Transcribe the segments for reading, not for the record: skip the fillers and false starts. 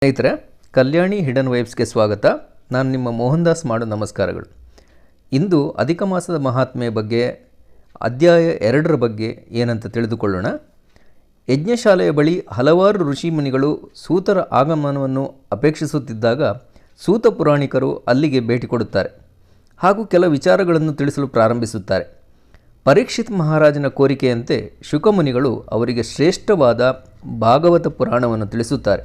ಸ್ನೇಹಿತರೆ, ಕಲ್ಯಾಣಿ ಹಿಡನ್ ವೈಬ್ಸ್ಗೆ ಸ್ವಾಗತ. ನಾನು ನಿಮ್ಮ ಮೋಹನ್ ದಾಸ್ ಮಾಡೋ ನಮಸ್ಕಾರಗಳು. ಇಂದು ಅಧಿಕ ಮಾಸದ ಮಹಾತ್ಮೆ ಬಗ್ಗೆ ಅಧ್ಯಾಯ 2 ಬಗ್ಗೆ ಏನಂತ ತಿಳಿದುಕೊಳ್ಳೋಣ. ಯಜ್ಞಶಾಲೆಯ ಬಳಿ ಹಲವಾರು ಋಷಿಮುನಿಗಳು ಸೂತರ ಆಗಮನವನ್ನು ಅಪೇಕ್ಷಿಸುತ್ತಿದ್ದಾಗ ಸೂತ ಪುರಾಣಿಕರು ಅಲ್ಲಿಗೆ ಭೇಟಿ ಕೊಡುತ್ತಾರೆ ಹಾಗೂ ಕೆಲ ವಿಚಾರಗಳನ್ನು ತಿಳಿಸಲು ಪ್ರಾರಂಭಿಸುತ್ತಾರೆ. ಪರೀಕ್ಷಿತ್ ಮಹಾರಾಜನ ಕೋರಿಕೆಯಂತೆ ಶುಕಮುನಿಗಳು ಅವರಿಗೆ ಶ್ರೇಷ್ಠವಾದ ಭಾಗವತ ಪುರಾಣವನ್ನು ತಿಳಿಸುತ್ತಾರೆ.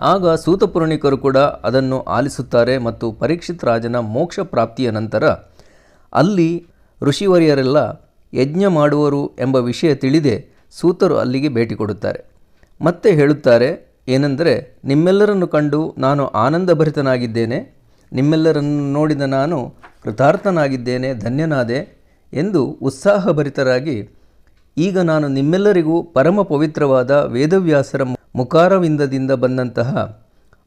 ಆಗ ಸೂತ ಪುರಾಣಿಕರು ಕೂಡ ಅದನ್ನು ಆಲಿಸುತ್ತಾರೆ ಮತ್ತು ಪರೀಕ್ಷಿತ್ ರಾಜನ ಮೋಕ್ಷ ಪ್ರಾಪ್ತಿಯ ನಂತರ ಅಲ್ಲಿ ಋಷಿವರ್ಯರೆಲ್ಲ ಯಜ್ಞ ಮಾಡುವರು ಎಂಬ ವಿಷಯ ತಿಳಿದೇ ಸೂತರು ಅಲ್ಲಿಗೆ ಭೇಟಿ ಕೊಡುತ್ತಾರೆ. ಮತ್ತೆ ಹೇಳುತ್ತಾರೆ ಏನೆಂದರೆ, ನಿಮ್ಮೆಲ್ಲರನ್ನು ಕಂಡು ನಾನು ಆನಂದಭರಿತನಾಗಿದ್ದೇನೆ, ನಿಮ್ಮೆಲ್ಲರನ್ನು ನೋಡಿದ ನಾನು ಕೃತಾರ್ಥನಾಗಿದ್ದೇನೆ, ಧನ್ಯನಾದೆ ಎಂದು ಉತ್ಸಾಹಭರಿತರಾಗಿ, ಈಗ ನಾನು ನಿಮ್ಮೆಲ್ಲರಿಗೂ ಪರಮ ಪವಿತ್ರವಾದ ವೇದವ್ಯಾಸರ ಮುಖಾರವಿಂದದಿಂದ ಬಂದಂತಹ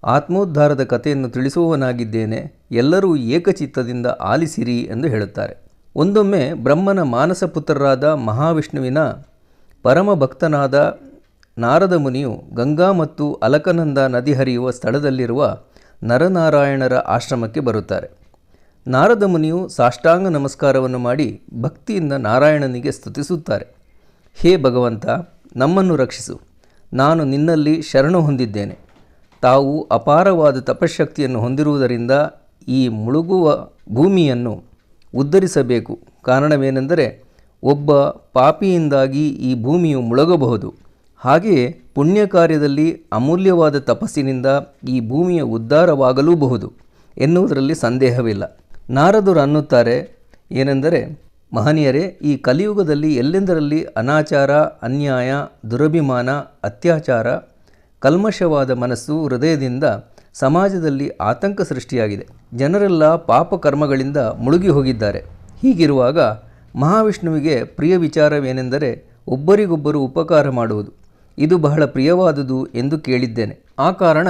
ಆತ್ಮೋದ್ಧಾರದ ಕಥೆಯನ್ನು ತಿಳಿಸುವವನಾಗಿದ್ದೇನೆ, ಎಲ್ಲರೂ ಏಕಚಿತ್ತದಿಂದ ಆಲಿಸಿರಿ ಎಂದು ಹೇಳುತ್ತಾರೆ. ಒಂದೊಮ್ಮೆ ಬ್ರಹ್ಮನ ಮಾನಸ ಪುತ್ರರಾದ ಮಹಾವಿಷ್ಣುವಿನ ಪರಮ ಭಕ್ತನಾದ ನಾರದ ಮುನಿಯು ಗಂಗಾ ಮತ್ತು ಅಲಕನಂದ ನದಿ ಹರಿಯುವ ಸ್ಥಳದಲ್ಲಿರುವ ನರನಾರಾಯಣರ ಆಶ್ರಮಕ್ಕೆ ಬರುತ್ತಾರೆ. ನಾರದ ಮುನಿಯು ಸಾಷ್ಟಾಂಗ ನಮಸ್ಕಾರವನ್ನು ಮಾಡಿ ಭಕ್ತಿಯಿಂದ ನಾರಾಯಣನಿಗೆ ಸ್ತುತಿಸುತ್ತಾರೆ. ಹೇ ಭಗವಂತ, ನಮ್ಮನ್ನು ರಕ್ಷಿಸು, ನಾನು ನಿನ್ನಲ್ಲಿ ಶರಣು ಹೊಂದಿದ್ದೇನೆ. ತಾವು ಅಪಾರವಾದ ತಪಶಕ್ತಿಯನ್ನು ಹೊಂದಿರುವುದರಿಂದ ಈ ಮುಳುಗುವ ಭೂಮಿಯನ್ನು ಉದ್ಧರಿಸಬೇಕು. ಕಾರಣವೇನೆಂದರೆ, ಒಬ್ಬ ಪಾಪಿಯಿಂದಾಗಿ ಈ ಭೂಮಿಯು ಮುಳುಗಬಹುದು. ಹಾಗೆಯೇ ಪುಣ್ಯ ಕಾರ್ಯದಲ್ಲಿ ಅಮೂಲ್ಯವಾದ ತಪಸ್ಸಿನಿಂದ ಈ ಭೂಮಿಯ ಉದ್ಧಾರವಾಗಲೂಬಹುದು ಎನ್ನುವುದರಲ್ಲಿ ಸಂದೇಹವಿಲ್ಲ. ನಾರದರು ಅನ್ನುತ್ತಾರೆ ಏನೆಂದರೆ, ಮಹನೀಯರೇ, ಈ ಕಲಿಯುಗದಲ್ಲಿ ಎಲ್ಲೆಂದರಲ್ಲಿ ಅನಾಚಾರ, ಅನ್ಯಾಯ, ದುರಭಿಮಾನ, ಅತ್ಯಾಚಾರ, ಕಲ್ಮಶವಾದ ಮನಸ್ಸು ಹೃದಯದಿಂದ ಸಮಾಜದಲ್ಲಿ ಆತಂಕ ಸೃಷ್ಟಿಯಾಗಿದೆ. ಜನರೆಲ್ಲ ಪಾಪ ಕರ್ಮಗಳಿಂದ ಮುಳುಗಿ ಹೋಗಿದ್ದಾರೆ. ಹೀಗಿರುವಾಗ ಮಹಾವಿಷ್ಣುವಿಗೆ ಪ್ರಿಯ ವಿಚಾರವೇನೆಂದರೆ ಒಬ್ಬರಿಗೊಬ್ಬರು ಉಪಕಾರ ಮಾಡುವುದು. ಇದು ಬಹಳ ಪ್ರಿಯವಾದುದು ಎಂದು ಕೇಳಿದ್ದೇನೆ. ಆ ಕಾರಣ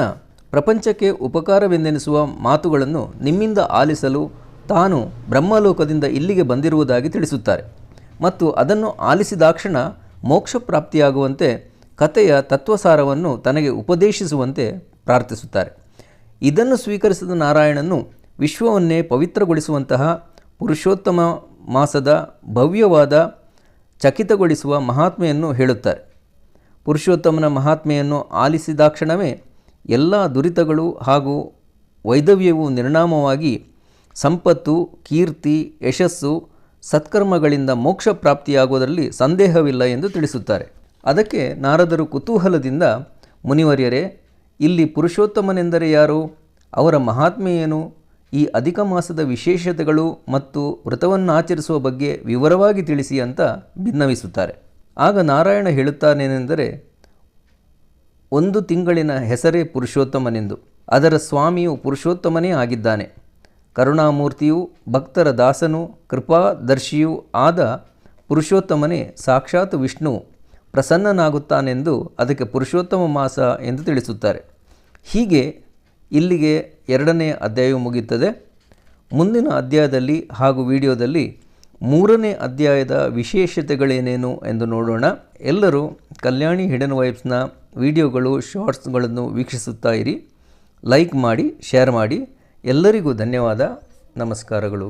ಪ್ರಪಂಚಕ್ಕೆ ಉಪಕಾರವೆಂದೆನಿಸುವ ಮಾತುಗಳನ್ನು ನಿಮ್ಮಿಂದ ಆಲಿಸಲು ತಾನು ಬ್ರಹ್ಮಲೋಕದಿಂದ ಇಲ್ಲಿಗೆ ಬಂದಿರುವುದಾಗಿ ತಿಳಿಸುತ್ತಾರೆ ಮತ್ತು ಅದನ್ನು ಆಲಿಸಿದಾಕ್ಷಣ ಮೋಕ್ಷ ಪ್ರಾಪ್ತಿಯಾಗುವಂತೆ ಕಥೆಯ ತತ್ವಸಾರವನ್ನು ತನಗೆ ಉಪದೇಶಿಸುವಂತೆ ಪ್ರಾರ್ಥಿಸುತ್ತಾರೆ. ಇದನ್ನು ಸ್ವೀಕರಿಸಿದ ನಾರಾಯಣನು ವಿಶ್ವವನ್ನೇ ಪವಿತ್ರಗೊಳಿಸುವಂತಹ ಪುರುಷೋತ್ತಮ ಮಾಸದ ಭವ್ಯವಾದ ಚಕಿತಗೊಳಿಸುವ ಮಹಾತ್ಮೆಯನ್ನು ಹೇಳುತ್ತಾರೆ. ಪುರುಷೋತ್ತಮನ ಮಹಾತ್ಮೆಯನ್ನು ಆಲಿಸಿದಾಕ್ಷಣವೇ ಎಲ್ಲ ದುರಿತಗಳು ಹಾಗೂ ವೈದವ್ಯವು ನಿರ್ನಾಮವಾಗಿ ಸಂಪತ್ತು, ಕೀರ್ತಿ, ಯಶಸ್ಸು, ಸತ್ಕರ್ಮಗಳಿಂದ ಮೋಕ್ಷ ಪ್ರಾಪ್ತಿಯಾಗುವುದರಲ್ಲಿ ಸಂದೇಹವಿಲ್ಲ ಎಂದು ತಿಳಿಸುತ್ತಾರೆ. ಅದಕ್ಕೆ ನಾರದರು ಕುತೂಹಲದಿಂದ, ಮುನಿವರ್ಯರೇ, ಇಲ್ಲಿ ಪುರುಷೋತ್ತಮನೆಂದರೆ ಯಾರು, ಅವರ ಮಹಾತ್ಮೆ ಏನು, ಈ ಅಧಿಕ ಮಾಸದ ವಿಶೇಷತೆಗಳು ಮತ್ತು ವ್ರತವನ್ನಾಚರಿಸುವ ಬಗ್ಗೆ ವಿವರವಾಗಿ ತಿಳಿಸಿ ಅಂತ ಭಿನ್ನವಿಸುತ್ತಾರೆ. ಆಗ ನಾರಾಯಣ ಹೇಳುತ್ತಾನೇನೆಂದರೆ, 1 ತಿಂಗಳಿನ ಹೆಸರೇ ಪುರುಷೋತ್ತಮನೆಂದು, ಅದರ ಸ್ವಾಮಿಯು ಪುರುಷೋತ್ತಮನೇ ಆಗಿದ್ದಾನೆ. ಕರುಣಾಮೂರ್ತಿಯೂ ಭಕ್ತರ ದಾಸನೂ ಕೃಪಾದರ್ಶಿಯೂ ಆದ ಪುರುಷೋತ್ತಮನೇ ಸಾಕ್ಷಾತ್ ವಿಷ್ಣು ಪ್ರಸನ್ನನಾಗುತ್ತಾನೆಂದು ಅದಕ್ಕೆ ಪುರುಷೋತ್ತಮ ಮಾಸ ಎಂದು ತಿಳಿಸುತ್ತಾರೆ. ಹೀಗೆ ಇಲ್ಲಿಗೆ 2ನೇ ಅಧ್ಯಾಯವು ಮುಗಿಯುತ್ತದೆ. ಮುಂದಿನ ಅಧ್ಯಾಯದಲ್ಲಿ ಹಾಗೂ ವಿಡಿಯೋದಲ್ಲಿ 3ನೇ ಅಧ್ಯಾಯದ ವಿಶೇಷತೆಗಳೇನೇನು ಎಂದು ನೋಡೋಣ. ಎಲ್ಲರೂ ಕಲ್ಯಾಣಿ ಹಿಡನ್ ವೈಬ್ಸ್ನ ವಿಡಿಯೋಗಳು, ಶಾರ್ಟ್ಸ್ಗಳನ್ನು ವೀಕ್ಷಿಸುತ್ತಾ ಇರಿ. ಲೈಕ್ ಮಾಡಿ, ಶೇರ್ ಮಾಡಿ. ಎಲ್ಲರಿಗೂ ಧನ್ಯವಾದ, ನಮಸ್ಕಾರಗಳು.